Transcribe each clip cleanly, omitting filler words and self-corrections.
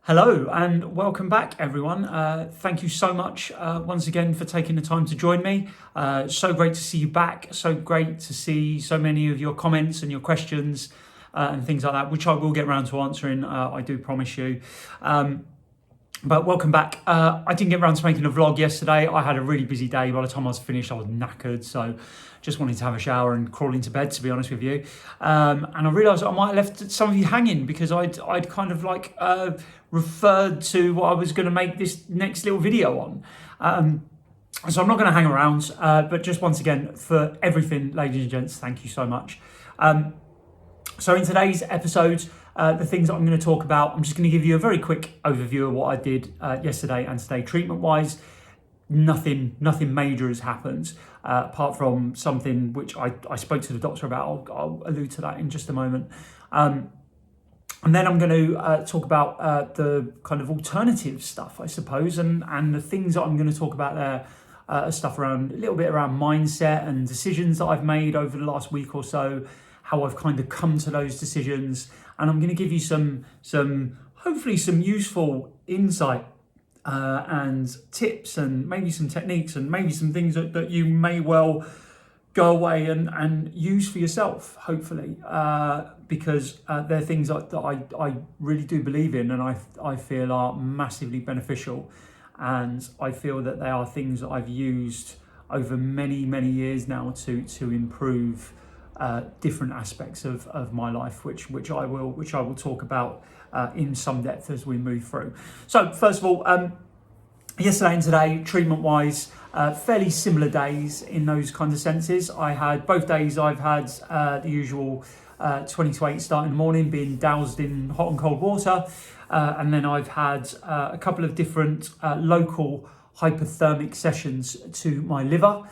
Hello and welcome back, everyone. Thank you so much once again for taking the time to join me. So great to see you back. So great to see so many of your comments and your questions and things like that, which I will get around to answering, I do promise you. But welcome back. I didn't get around to making a vlog yesterday. I had a really busy day. By the time I was finished, I was knackered. So just wanted to have a shower and crawl into bed, to be honest with you. And I realised I might have left some of you hanging because I'd kind of like referred to what I was going to make this next little video on. So I'm not going to hang around, but just once again, for everything, ladies and gents, thank you so much. So in today's episode, the things that I'm going to talk about, I'm just going to give you a very quick overview of what I did yesterday and today treatment-wise. Nothing major has happened, apart from something which I spoke to the doctor about. I'll allude to that in just a moment. And then I'm going to talk about the kind of alternative stuff, I suppose, and the things that I'm going to talk about there, stuff around a little bit around mindset and decisions that I've made over the last week or so, how I've kind of come to those decisions, and I'm going to give you some hopefully some useful insight and tips and maybe some techniques and maybe some things that you may well go away and use for yourself, hopefully, because they're things that I really do believe in and I feel are massively beneficial, and I feel that they are things that I've used over many years now to improve different aspects of my life, which I will talk about in some depth as we move through. So first of all, yesterday and today, treatment-wise, fairly similar days in those kinds of senses. I had both days. I've had the usual 20 to 8 start in the morning, being doused in hot and cold water, and then I've had a couple of different local hypothermic sessions to my liver.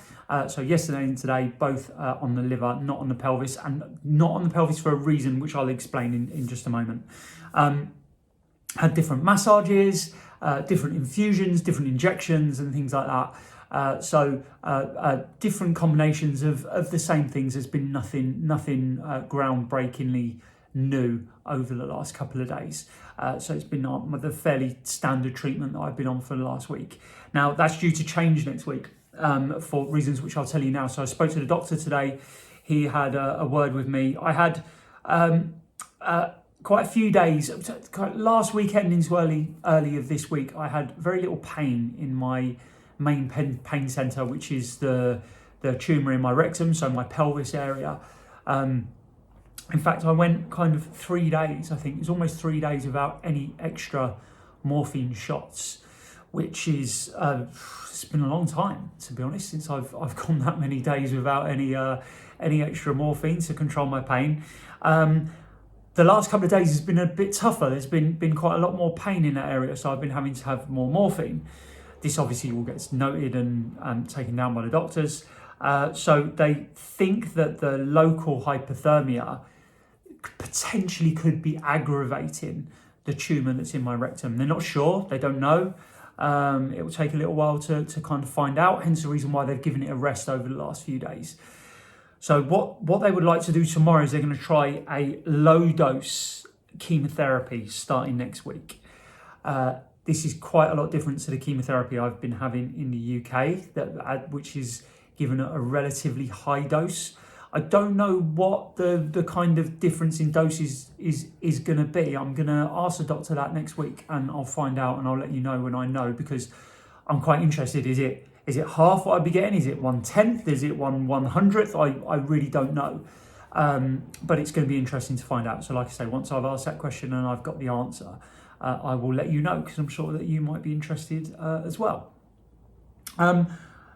So yesterday and today, both on the liver, not on the pelvis, and not on the pelvis for a reason which I'll explain in just a moment. Had different massages, different infusions, different injections and things like that. So different combinations of the same things. There's been nothing groundbreakingly new over the last couple of days. So it's been the fairly standard treatment that I've been on for the last week. Now that's due to change next week for reasons which I'll tell you now. So I spoke to the doctor today. He had a word with me. I had quite a few days, last weekend into early of this week, I had very little pain in my main pain centre, which is the tumour in my rectum, so my pelvis area. In fact, I went kind of 3 days, I think it was almost 3 days without any extra morphine shots, which is, it's been a long time, to be honest, since I've gone that many days without any extra morphine to control my pain. The last couple of days has been a bit tougher. There's been quite a lot more pain in that area, so I've been having to have more morphine. This obviously all gets noted and taken down by the doctors. So they think that the local hypothermia potentially could be aggravating the tumour that's in my rectum. They're not sure, they don't know. It will take a little while to kind of find out, hence the reason why they've given it a rest over the last few days. So what they would like to do tomorrow is they're going to try a low dose chemotherapy starting next week. This is quite a lot different to the chemotherapy I've been having in the UK, which is given at a relatively high dose. I don't know what the kind of difference in doses is going to be. I'm going to ask the doctor that next week and I'll find out and I'll let you know when I know, because I'm quite interested. Is it half what I'd be getting? Is it 1/10? Is it 1/100th? I really don't know. But it's going to be interesting to find out. So like I say, once I've asked that question and I've got the answer, I will let you know, because I'm sure that you might be interested as well.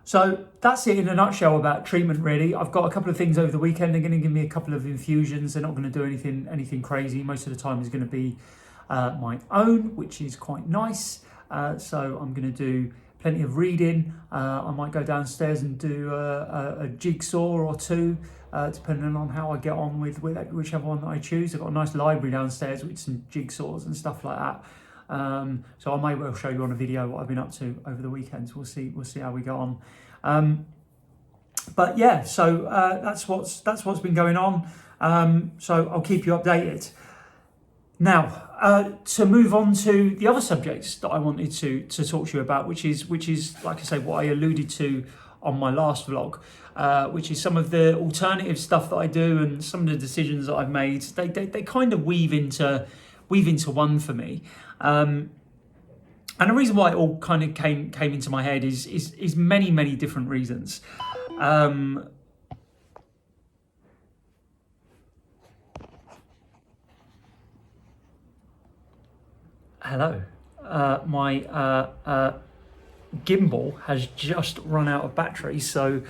So that's it in a nutshell about treatment, really. I've got a couple of things over the weekend. They're going to give me a couple of infusions. They're not going to do anything crazy. Most of the time is going to be my own, which is quite nice. So I'm going to do plenty of reading. I might go downstairs and do a jigsaw or two, depending on how I get on with whichever one that I choose. I've got a nice library downstairs with some jigsaws and stuff like that. So I may well show you on a video what I've been up to over the weekends. We'll see how we go on. But yeah, so that's what's been going on. So I'll keep you updated. Now, to move on to the other subjects that I wanted to talk to you about, which is like I say, what I alluded to on my last vlog, which is some of the alternative stuff that I do and some of the decisions that I've made. They kind of weave into one for me. And the reason why it all kind of came into my head is many different reasons. Hello. My gimbal has just run out of battery, so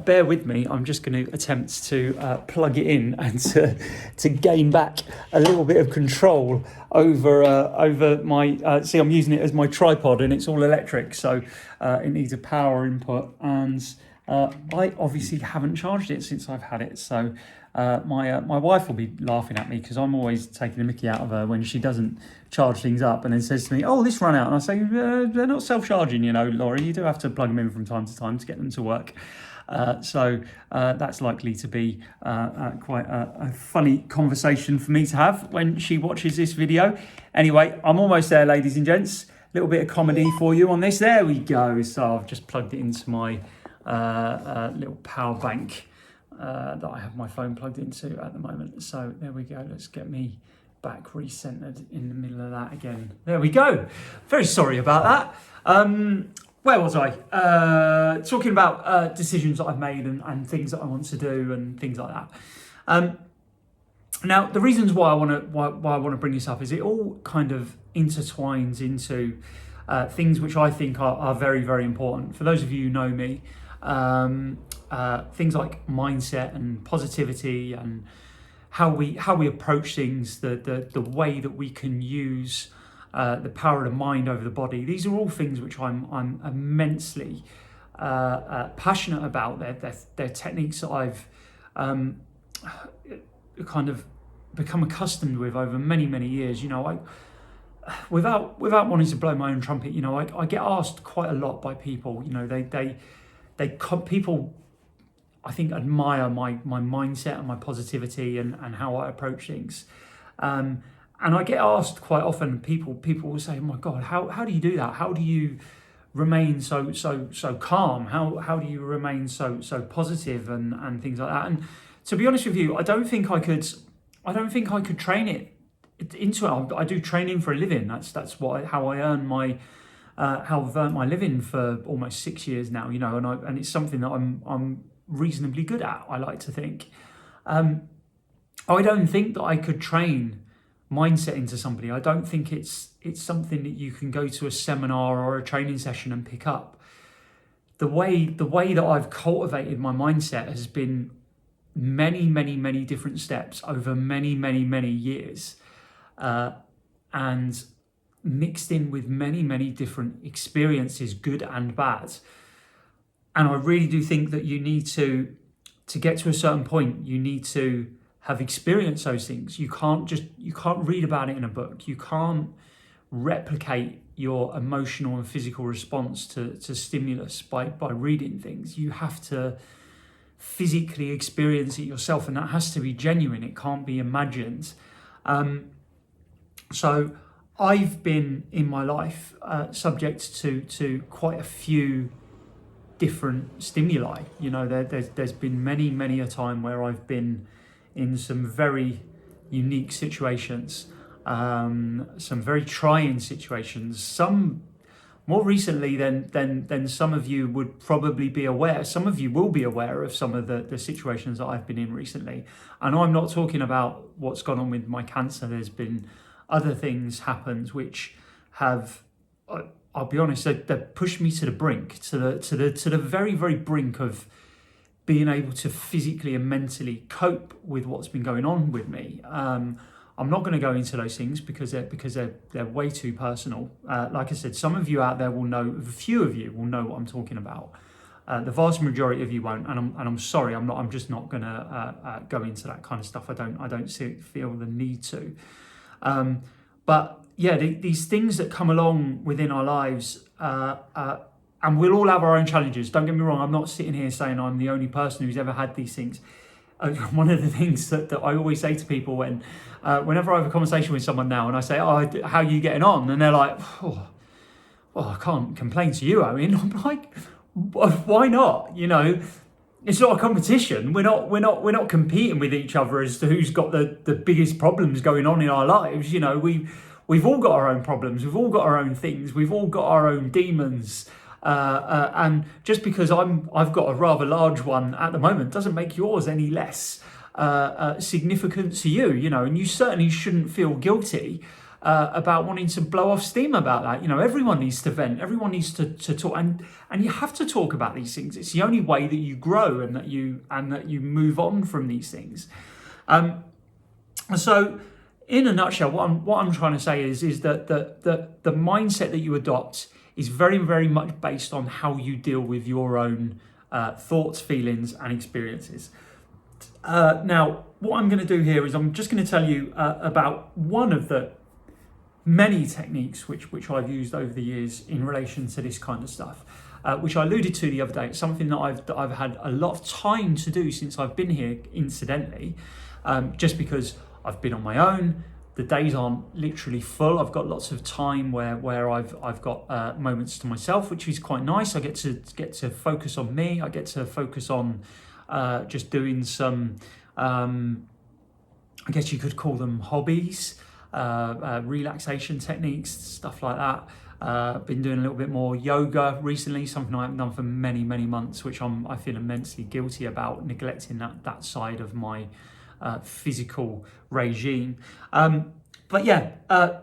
bear with me. I'm just going to attempt to plug it in and to gain back a little bit of control over my. See, I'm using it as my tripod, and it's all electric, so it needs a power input. And I obviously haven't charged it since I've had it, so my wife will be laughing at me because I'm always taking the mickey out of her when she doesn't charge things up, and then says to me, "Oh, this run out," and I say, "They're not self-charging, you know, Laurie. You do have to plug them in from time to time to get them to work." So that's likely to be quite a funny conversation for me to have when she watches this video. Anyway, I'm almost there, ladies and gents. A little bit of comedy for you on this. There we go. So I've just plugged it into my little power bank that I have my phone plugged into at the moment. So there we go. Let's get me back recentered in the middle of that again. There we go. Very sorry about that. Where was I? Talking about decisions that I've made and things that I want to do and things like that. Now, the reasons why I want to bring this up is it all kind of intertwines into things which I think are very important. For those of you who know me, things like mindset and positivity and how we approach things, the way that we can use the power of the mind over the body. These are all things which I'm immensely passionate about. They're techniques that I've kind of become accustomed with over many years. You know, without wanting to blow my own trumpet, you know, I get asked quite a lot by people. You know, people, I think, admire my mindset and my positivity and how I approach things. And I get asked quite often, people will say, "Oh my God, how do you do that? How do you remain so calm? How do you remain so positive and things like that?" And to be honest with you, I don't think I could train it into it. I do training for a living. That's how I earn my how I've earned my living for almost 6 years now. You know, and it's something that I'm reasonably good at, I like to think. I don't think that I could train mindset into somebody. I don't think it's something that you can go to a seminar or a training session and pick up. The way that I've cultivated my mindset has been many different steps over many years, and mixed in with many different experiences, good and bad. And I really do think that you need to get to a certain point, you need to have experienced those things. You can't read about it in a book. You can't replicate your emotional and physical response to stimulus by reading things. You have to physically experience it yourself, and that has to be genuine. It can't be imagined. So I've been in my life subject to quite a few different stimuli. You know, there's been many a time where I've been in some very unique situations, some very trying situations, some more recently than some of you would probably be aware. Some of you will be aware of some of the situations that I've been in recently. And I'm not talking about what's gone on with my cancer. There's been other things happened which have, I'll be honest, they've pushed me to the brink, to the very brink of being able to physically and mentally cope with what's been going on with me. I'm not going to go into those things because they're way too personal. Like I said, some of you out there will know, a few of you will know what I'm talking about. The vast majority of you won't, and I'm sorry. I'm just not going to go into that kind of stuff. I don't feel the need to. But yeah, these things that come along within our lives, and we'll all have our own challenges. Don't get me wrong. I'm not sitting here saying I'm the only person who's ever had these things. one of the things that I always say to people whenever I have a conversation with someone now and I say, oh, how are you getting on? And they're like, oh, well, I can't complain to you, Owen. I'm like, why not? You know, it's not a competition. We're not competing with each other as to who's got the biggest problems going on in our lives. You know, we've all got our own problems. We've all got our own things. We've all got our own demons. And just because I've got a rather large one at the moment doesn't make yours any less significant to you. You know, and you certainly shouldn't feel guilty about wanting to blow off steam about that. You know, everyone needs to vent. Everyone needs to talk, and you have to talk about these things. It's the only way that you grow and that you move on from these things. So, in a nutshell, what I'm trying to say is that the mindset that you adopt is very, very much based on how you deal with your own thoughts, feelings, and experiences. Now, what I'm going to do here is I'm just going to tell you about one of the many techniques which I've used over the years in relation to this kind of stuff, which I alluded to the other day. It's something that I've had a lot of time to do since I've been here, incidentally, just because I've been on my own. The days aren't literally full. I've got lots of time where I've got moments to myself, which is quite nice. I get to focus on me. I get to focus on just doing some, I guess you could call them hobbies. Relaxation techniques, stuff like that. Been doing a little bit more yoga recently, something I haven't done for many, many months, which I feel immensely guilty about neglecting that side of my physical regime. But yeah,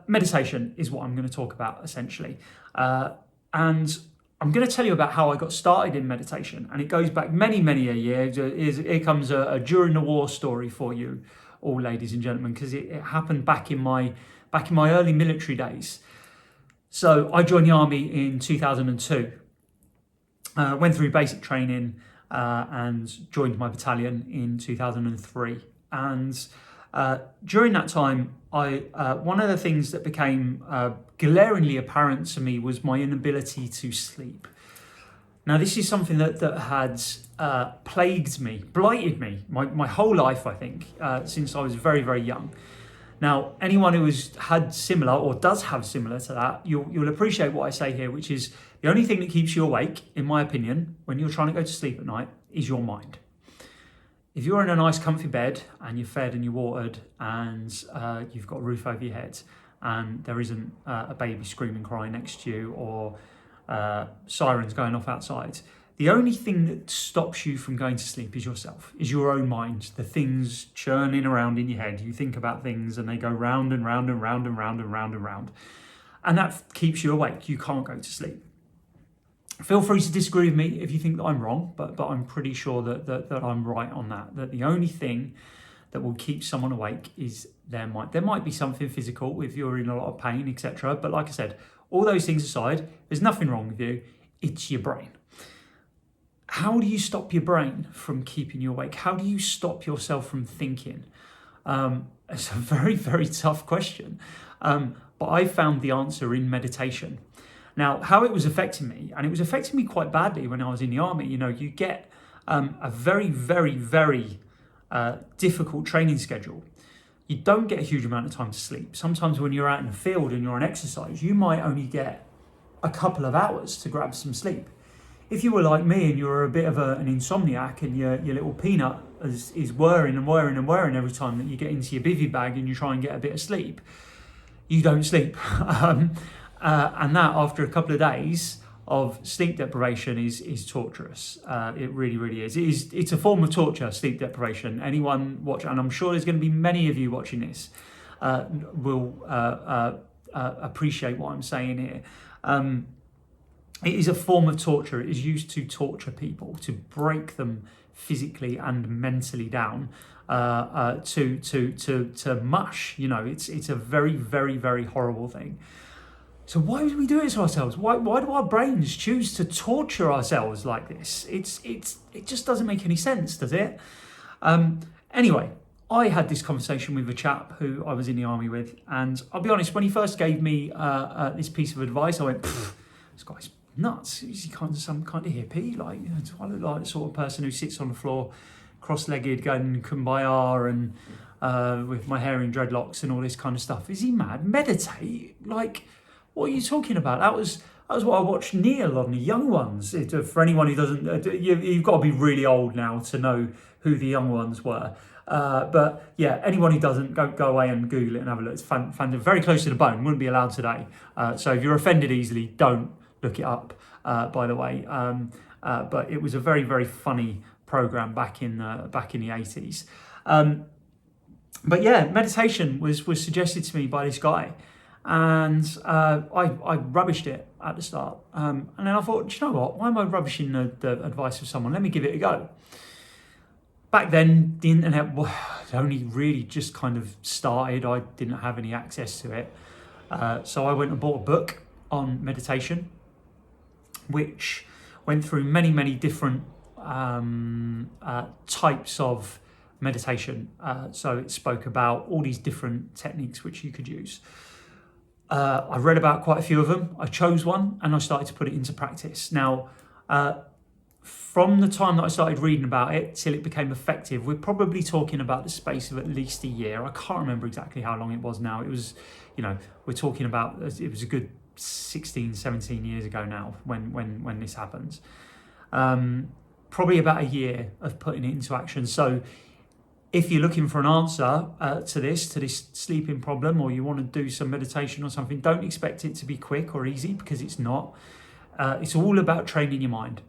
meditation is what I'm going to talk about essentially. And I'm going to tell you about how I got started in meditation. And it goes back many, many a year. Here comes a during the war story for you all, ladies and gentlemen, because it happened back in my early military days. So I joined the army in 2002, went through basic training and joined my battalion in 2003. And during that time, one of the things that became glaringly apparent to me was my inability to sleep. Now, this is something that had plagued me, blighted me, my whole life, I think, since I was very, very young. Now, anyone who has had similar or does have similar to that, you'll appreciate what I say here, which is the only thing that keeps you awake, in my opinion, when you're trying to go to sleep at night, is your mind. If you're in a nice comfy bed and you're fed and you're watered and you've got a roof over your head and there isn't a baby screaming, crying next to you or sirens going off outside, the only thing that stops you from going to sleep is yourself, is your own mind, the things churning around in your head. You think about things and they go round and round and round and round and round and round. And that keeps you awake. You can't go to sleep. Feel free to disagree with me if you think that I'm wrong, but I'm pretty sure that I'm right on that the only thing that will keep someone awake is their mind. There might be something physical if you're in a lot of pain, etc. But like I said, all those things aside, there's nothing wrong with you. It's your brain. How do you stop your brain from keeping you awake? How do you stop yourself from thinking? It's a very, very tough question. But I found the answer in meditation. Now, how it was affecting me, and it was affecting me quite badly when I was in the army. You know, you get a very, very, very difficult training schedule. You don't get a huge amount of time to sleep. Sometimes when you're out in the field and you're on exercise, you might only get a couple of hours to grab some sleep. If you were like me and you were a bit of an insomniac and your little peanut is whirring and whirring and whirring every time that you get into your bivvy bag and you try and get a bit of sleep, you don't sleep. And that, after a couple of days of sleep deprivation, is torturous. It really, really is. It's a form of torture, sleep deprivation. Anyone watch, and I'm sure there's going to be many of you watching this, will appreciate what I'm saying here. It is a form of torture. It is used to torture people, to break them physically and mentally down, to mush. You know, it's a very, very, very horrible thing. So why would we do it to ourselves? Why do our brains choose to torture ourselves like this? It just doesn't make any sense, does it? Anyway, I had this conversation with a chap who I was in the army with, and I'll be honest, when he first gave me this piece of advice, I went, this guy's nuts. Is he some kind of hippie? Like, do I look like the sort of person who sits on the floor cross-legged, going kumbaya and with my hair in dreadlocks and all this kind of stuff. Is he mad? Meditate? Like, what are you talking about? That was what I watched Neil on The Young Ones. For anyone who doesn't, you've got to be really old now to know who The Young Ones were. But yeah, anyone who doesn't, go away and Google it and have a look. It's very close to the bone. Wouldn't be allowed today. So if you're offended easily, don't look it up. By the way, but it was a very, very funny program back in the 80s. But yeah, meditation was suggested to me by this guy, and I rubbished it at the start. And then I thought, do you know what? Why am I rubbishing the advice of someone? Let me give it a go. Back then, the internet only really just kind of started. I didn't have any access to it. So I went and bought a book on meditation, which went through many, many different types of meditation. So it spoke about all these different techniques which you could use. I read about quite a few of them. I chose one and I started to put it into practice. Now, from the time that I started reading about it till it became effective, we're probably talking about the space of at least a year. I can't remember exactly how long it was now. It was, we're talking about, it was a good 16, 17 years ago now when this happens. Probably about a year of putting it into action. So if you're looking for an answer to this sleeping problem, or you want to do some meditation or something, don't expect it to be quick or easy, because it's not. It's all about training your mind.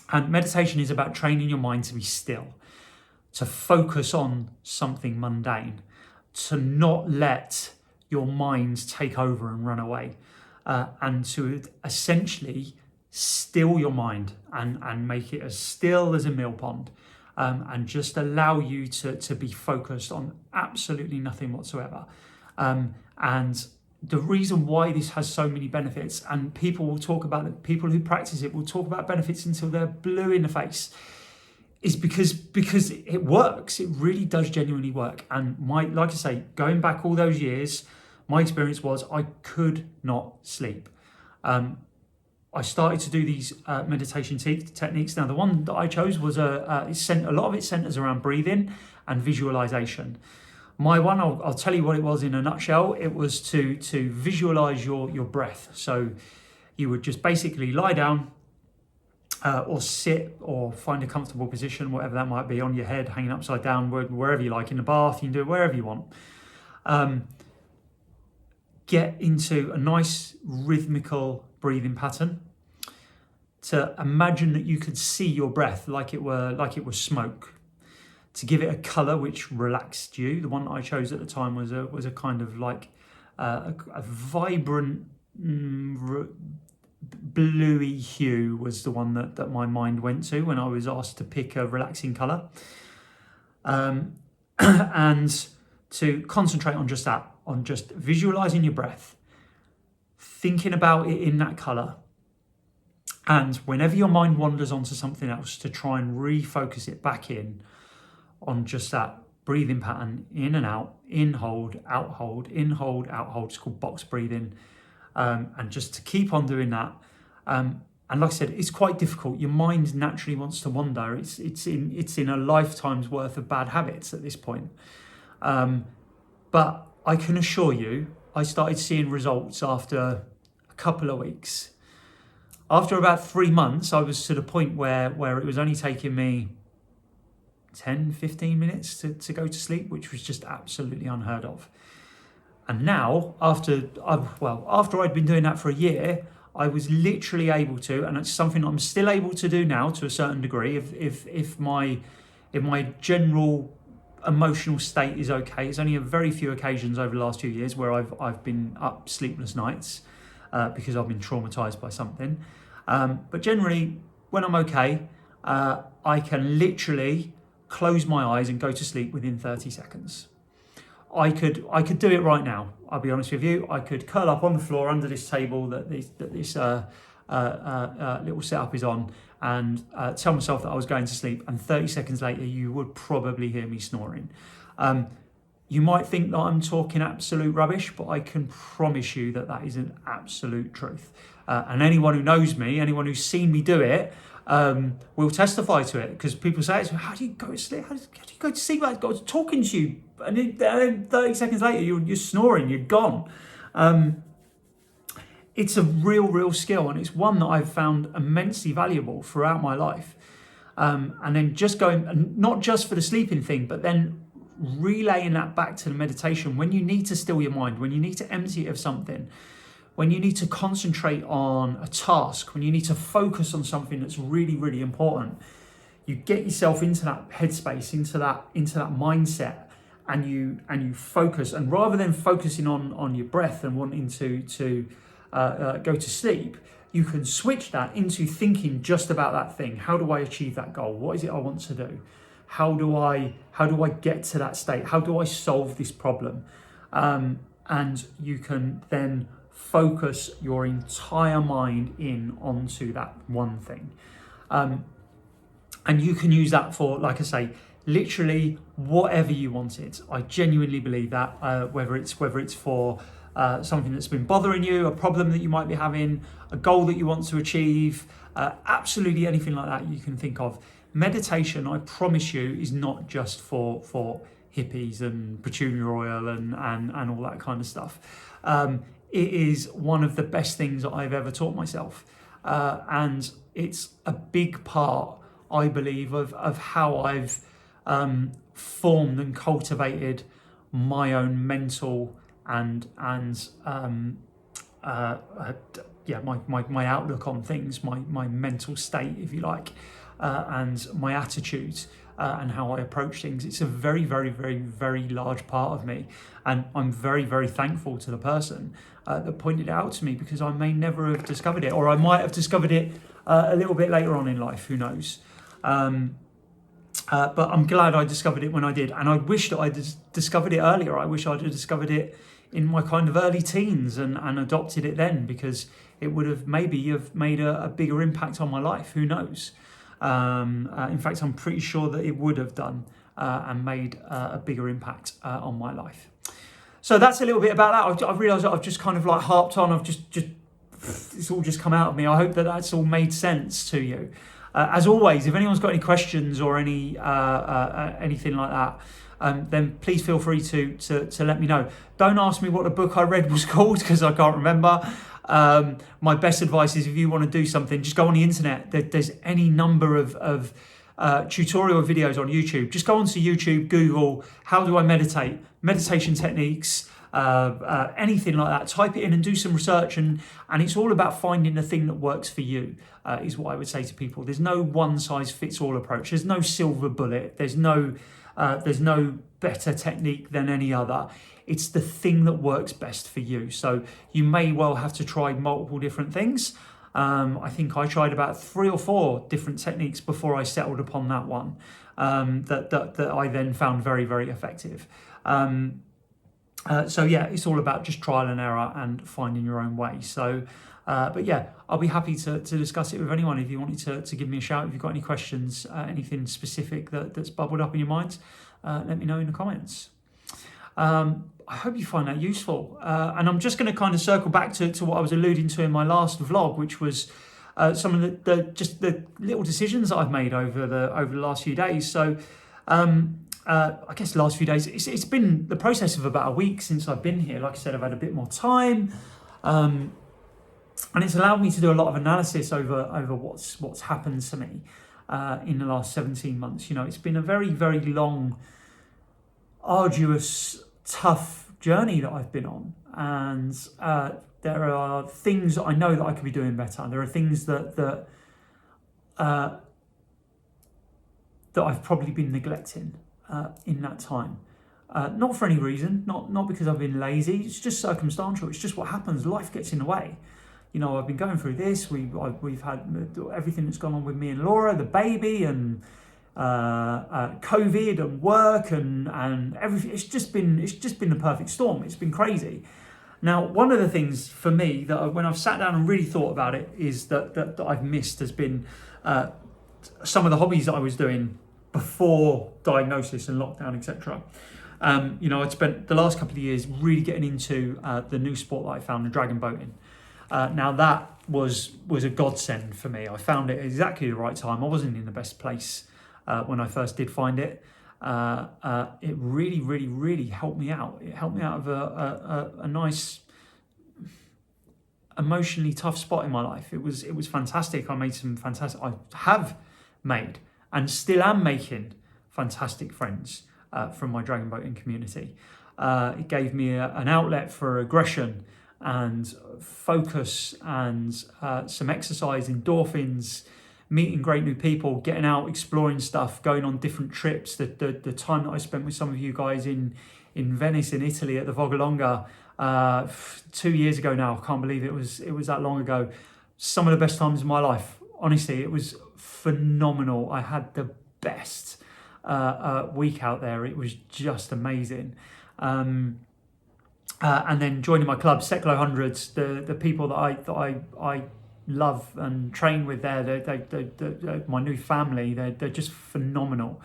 And meditation is about training your mind to be still, to focus on something mundane, to not let your mind take over and run away, and to essentially still your mind and make it as still as a mill pond, and just allow you to be focused on absolutely nothing whatsoever. And the reason why this has so many benefits, and people will talk about it, people who practice it will talk about benefits until they're blue in the face, is because it works. It really does genuinely work. And like I say, going back all those years, my experience was I could not sleep. I started to do these meditation techniques. Now, the one that I chose was a lot of it centers around breathing and visualization. My one, I'll tell you what it was in a nutshell. It was to visualize your breath. So you would just basically lie down or sit or find a comfortable position, whatever that might be, on your head, hanging upside down, wherever you like, in the bath. You can do it wherever you want. Get into a nice rhythmical breathing pattern. To imagine that you could see your breath like it was smoke. To give it a colour which relaxed you. The one that I chose at the time was a kind of like a vibrant bluey hue was the one that my mind went to when I was asked to pick a relaxing colour. And to concentrate on just that, on just visualising your breath, thinking about it in that colour. And whenever your mind wanders onto something else, to try and refocus it back in on just that breathing pattern, in and out, in, hold, out, hold, in, hold, out, hold. It's called box breathing. And just to keep on doing that. And like I said, it's quite difficult. Your mind naturally wants to wander. It's in a lifetime's worth of bad habits at this point. But I can assure you, I started seeing results after a couple of weeks. After about 3 months, I was to the point where it was only taking me 10, 15 minutes to go to sleep, which was just absolutely unheard of. And now, after I'd been doing that for a year, I was literally able to, and it's something I'm still able to do now to a certain degree, if my general emotional state is okay. It's only a very few occasions over the last few years where I've been up sleepless nights because I've been traumatized by something. But generally, when I'm okay, I can literally close my eyes and go to sleep within 30 seconds. I could do it right now. I'll be honest with you. I could curl up on the floor under this table that this little setup is on, and tell myself that I was going to sleep, and 30 seconds later you would probably hear me snoring. You might think that I'm talking absolute rubbish, but I can promise you that is an absolute truth. And anyone who knows me, anyone who's seen me do it, will testify to it, because people say, how do you go to sleep? How do you go to sleep? Like God's talking to you, and then 30 seconds later you're snoring, you're gone. It's a real skill, and it's one that I've found immensely valuable throughout my life. And then just going, not just for the sleeping thing, but then relaying that back to the meditation when you need to still your mind, when you need to empty it of something, when you need to concentrate on a task, when you need to focus on something that's really important. You get yourself into that headspace, into that mindset, and you focus. And rather than focusing on your breath and wanting to go to sleep, you can switch that into thinking just about that thing. How do I achieve that goal? What is it I want to do? How do I get to that state? How do I solve this problem? And you can then focus your entire mind in onto that one thing. And you can use that for, like I say, literally whatever you wanted. I genuinely believe that, whether it's for something that's been bothering you, a problem that you might be having, a goal that you want to achieve, absolutely anything like that you can think of. Meditation, I promise you, is not just for hippies and petunia oil and all that kind of stuff. It is one of the best things that I've ever taught myself. And it's a big part, I believe, of how I've formed and cultivated my own mental and my outlook on things, my mental state, if you like, and my attitudes, and how I approach things. It's a very large part of me, and I'm very thankful to the person that pointed it out to me, because I may never have discovered it, or I might have discovered it a little bit later on in life, who knows. But I'm glad I discovered it when I did, and I wish that I discovered it earlier. I wish I'd have discovered it in my kind of early teens and adopted it then, because it would have maybe made a bigger impact on my life. Who knows? In fact, I'm pretty sure that it would have done and made a bigger impact on my life. So that's a little bit about that. I've realised that I've just kind of like harped on. I've just it's all just come out of me. I hope that that's all made sense to you. As always, if anyone's got any questions or anything like that, then please feel free to let me know. Don't ask me what the book I read was called, because I can't remember. My best advice is, if you want to do something, just go on the internet. There's any number of tutorial videos on YouTube. Just go onto YouTube, Google, how do I meditate, meditation techniques, anything like that. Type it in and do some research, and it's all about finding the thing that works for you, is what I would say to people. There's no one size fits all approach. There's no silver bullet. There's no better technique than any other. It's the thing that works best for you. So you may well have to try multiple different things. I think I tried about 3 or 4 different techniques before I settled upon that one, that I then found very effective. So yeah, it's all about just trial and error and finding your own way. So, but yeah, I'll be happy to discuss it with anyone. If you wanted to give me a shout, if you've got any questions, anything specific that's bubbled up in your mind, let me know in the comments. I hope you find that useful. And I'm just going to kind of circle back to what I was alluding to in my last vlog, which was some of the little decisions that I've made over the last few days. So I guess the last few days, it's been the process of about a week since I've been here. Like I said, I've had a bit more time, and it's allowed me to do a lot of analysis over what's happened to me in the last 17 months. You know, it's been a very long, arduous, tough journey that I've been on, and there are things that I know that I could be doing better. There are things that I've probably been neglecting in that time, not for any reason, not because I've been lazy. It's just circumstantial. It's just what happens. Life gets in the way. You know, I've been going through this. We've had everything that's gone on with me and Laura, the baby, and COVID and work and everything. It's just been the perfect storm. It's been crazy. Now, one of the things for me that when I've sat down and really thought about it is that I've missed has been some of the hobbies that I was doing before diagnosis and lockdown, etc. You know, I'd spent the last couple of years really getting into the new sport that I found, the dragon boating. Now that was a godsend for me. I found it at exactly the right time. I wasn't in the best place when I first did find it. It really, really, really helped me out. It helped me out of a nice, emotionally tough spot in my life. It was fantastic. I have made and still am making fantastic friends from my dragon boating community. It gave me an outlet for aggression and focus and some exercise, endorphins, meeting great new people, getting out, exploring stuff, going on different trips. The time that I spent with some of you guys in Venice in Italy at the Vogalonga 2 years ago now. I can't believe it was that long ago. Some of the best times of my life. Honestly, it was phenomenal. I had the best week out there. It was just amazing. And then joining my club, Seklo Hundreds, the people that I love and train with there, they're my new family. They're just phenomenal.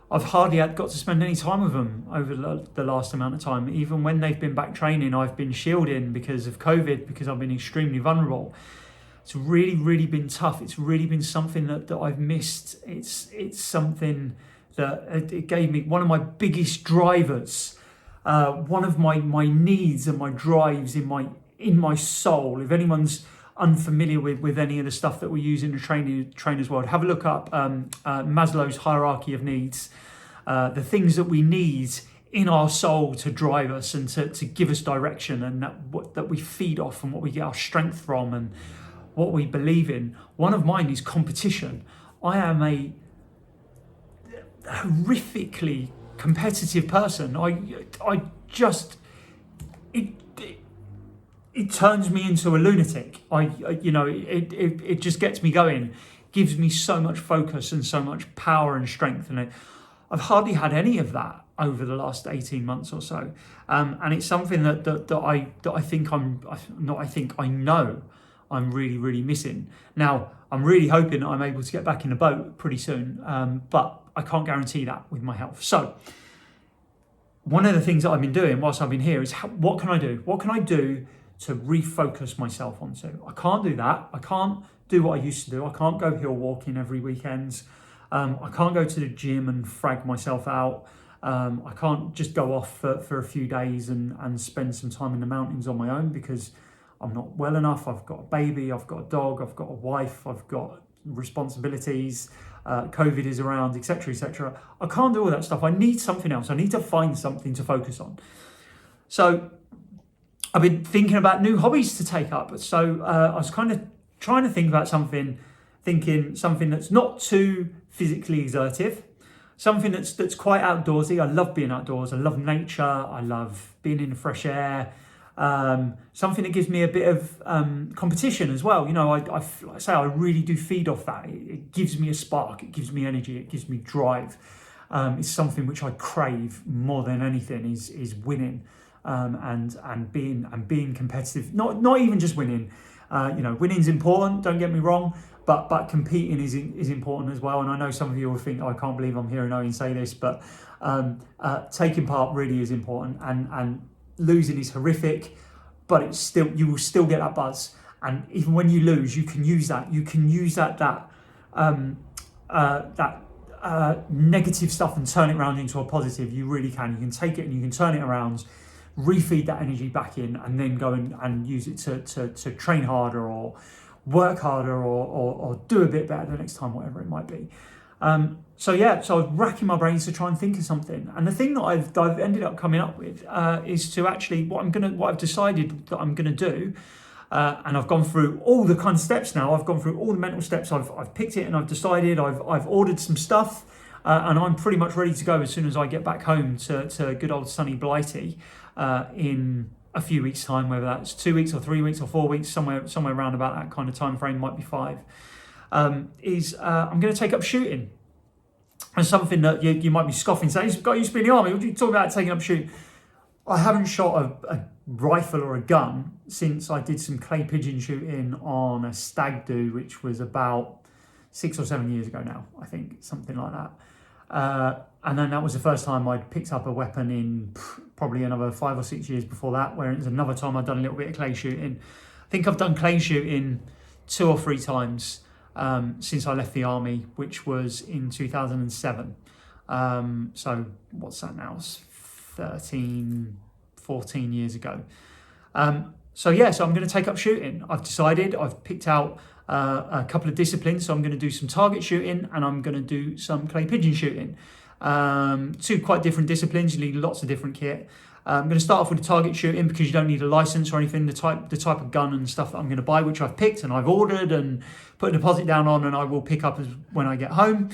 I've hardly got to spend any time with them over the last amount of time. Even when they've been back training, I've been shielding because of COVID, because I've been extremely vulnerable. It's really, really been tough. It's really been something that I've missed. It's something that it gave me one of my biggest drivers. One of my needs and my drives in my soul. If anyone's unfamiliar with any of the stuff that we use in the trainer's world, have a look up Maslow's hierarchy of needs. The things that we need in our soul to drive us and to give us direction, and that we feed off and what we get our strength from and what we believe in. One of mine is competition. I am a horrifically competitive person. I just it turns me into a lunatic. It just gets me going, gives me so much focus and so much power and strength. And I've hardly had any of that over the last 18 months or so. And it's something I know I'm really, really missing. Now, I'm really hoping that I'm able to get back in the boat pretty soon, but I can't guarantee that with my health. So one of the things that I've been doing whilst I've been here is what can I do? What can I do to refocus myself onto? I can't do that. I can't do what I used to do. I can't go hill walking every weekend. I can't go to the gym and frag myself out. I can't just go off for a few days and spend some time in the mountains on my own because I'm not well enough. I've got a baby, I've got a dog, I've got a wife, I've got responsibilities. COVID is around, etc., etc. I can't do all that stuff. I need something else. I need to find something to focus on. So I've been thinking about new hobbies to take up. So I was kind of trying to think about something that's not too physically exertive, something that's quite outdoorsy. I love being outdoors. I love nature. I love being in the fresh air. Something that gives me a bit of competition as well. I really do feed off that. It gives me a spark. It gives me energy. It gives me drive. It's something which I crave more than anything. Is winning and being competitive. Not even just winning. Winning's important. Don't get me wrong. But competing is important as well. And I know some of you will think, I can't believe I'm hearing Owen say this, but taking part really is important. And losing is horrific, but you will still get that buzz. And even when you lose, you can use that. You can use that negative stuff and turn it around into a positive. You really can. You can take it and you can turn it around, refeed that energy back in, and then go and use it to train harder or work harder or do a bit better the next time, whatever it might be. So I was racking my brains to try and think of something. And the thing that I've ended up coming up with is to actually what I've decided that I'm gonna do. And I've gone through all the kind of steps now. I've gone through all the mental steps. I've picked it and I've decided. I've ordered some stuff, and I'm pretty much ready to go as soon as I get back home to good old sunny Blighty in a few weeks' time. Whether that's 2 weeks or 3 weeks or 4 weeks, somewhere around about that kind of time frame, might be 5. I'm going to take up shooting. And something that you might be scoffing, saying, "This guy used to be in the army. What are you talking about taking up shooting?" I haven't shot a rifle or a gun since I did some clay pigeon shooting on a stag do, which was about 6 or 7 years ago now, I think, something like that. And then that was the first time I'd picked up a weapon in probably another 5 or 6 years before that, where it was another time I'd done a little bit of clay shooting. think I've done clay shooting 2 or 3 times since I left the army, which was in 2007. So what's that now? It's 13, 14 years ago. So I'm going to take up shooting. I've decided, I've picked out a couple of disciplines. So I'm going to do some target shooting and I'm going to do some clay pigeon shooting. 2 quite different disciplines. You need lots of different kit. I'm going to start off with the target shooting because you don't need a license or anything. The type of gun and stuff that I'm going to buy, which I've picked and I've ordered and put a deposit down on, and I will pick up when I get home.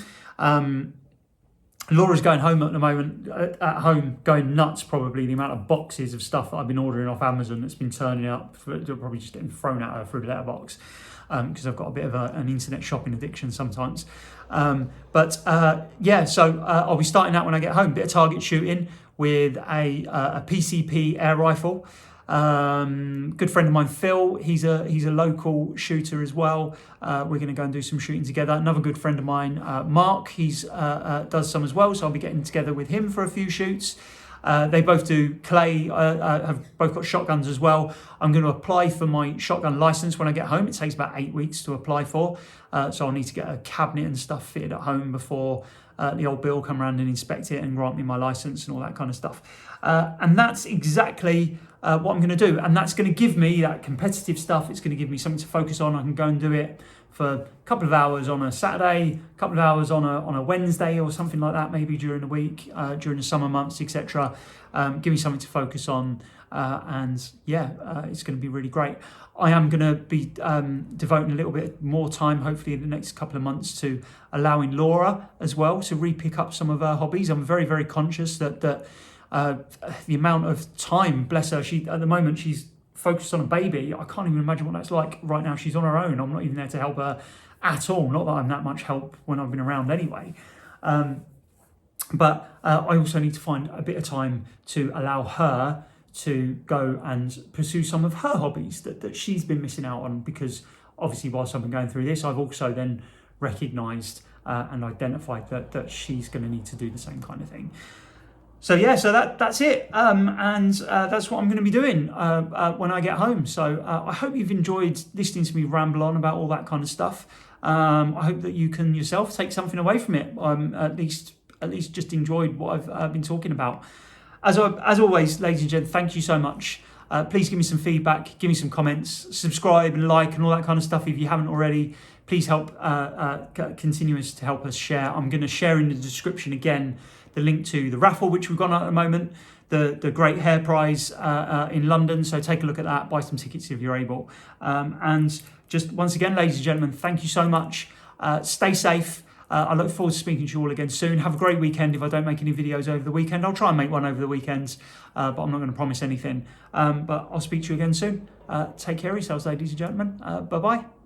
Laura's going home at the moment, at home, going nuts probably, the amount of boxes of stuff that I've been ordering off Amazon that's been turning up. They're probably just getting thrown at her through the letterbox because I've got a bit of an internet shopping addiction sometimes. So I'll be starting that when I get home. Bit of target shooting with a PCP air rifle. Good friend of mine, Phil, he's a local shooter as well. We're going to go and do some shooting together. Another good friend of mine, Mark, he's does some as well, so I'll be getting together with him for a few shoots. They both do clay, have both got shotguns as well. I'm going to apply for my shotgun license when I get home. It takes about 8 weeks to apply for, so I'll need to get a cabinet and stuff fitted at home before the old Bill come around and inspect it and grant me my license and all that kind of stuff. And that's exactly what I'm going to do, and that's going to give me that competitive stuff. It's going to give me something to focus on. I can go and do it for a couple of hours on a Saturday, a couple of hours on a Wednesday or something like that, maybe during the week, during the summer months, etc. Give me something to focus on, it's going to be really great. I am going to be devoting a little bit more time, hopefully in the next couple of months, to allowing Laura as well to re-pick up some of her hobbies. I'm very, very conscious that the amount of time, bless her, at the moment she's focused on a baby. I can't even imagine what that's like right now. She's on her own. I'm not even there to help her at all. Not that I'm that much help when I've been around anyway. But I also need to find a bit of time to allow her to go and pursue some of her hobbies that she's been missing out on, because obviously whilst I've been going through this, I've also then recognised and identified that she's going to need to do the same kind of thing. So that's it, and that's what I'm going to be doing when I get home. So I hope you've enjoyed listening to me ramble on about all that kind of stuff. I hope that you can yourself take something away from it. At least just enjoyed what I've been talking about. As always, ladies and gentlemen, thank you so much. Please give me some feedback, give me some comments, subscribe and like and all that kind of stuff if you haven't already. Please help continue to help us share. I'm going to share in the description again the link to the raffle which we've got on at the moment, the Great Hair Prize in London. So take a look at that, buy some tickets if you're able. And just once again, ladies and gentlemen, thank you so much. Stay safe. I look forward to speaking to you all again soon. Have a great weekend. If I don't make any videos over the weekend, I'll try and make one over the weekends, but I'm not going to promise anything. But I'll speak to you again soon. Take care of yourselves, ladies and gentlemen. Bye-bye.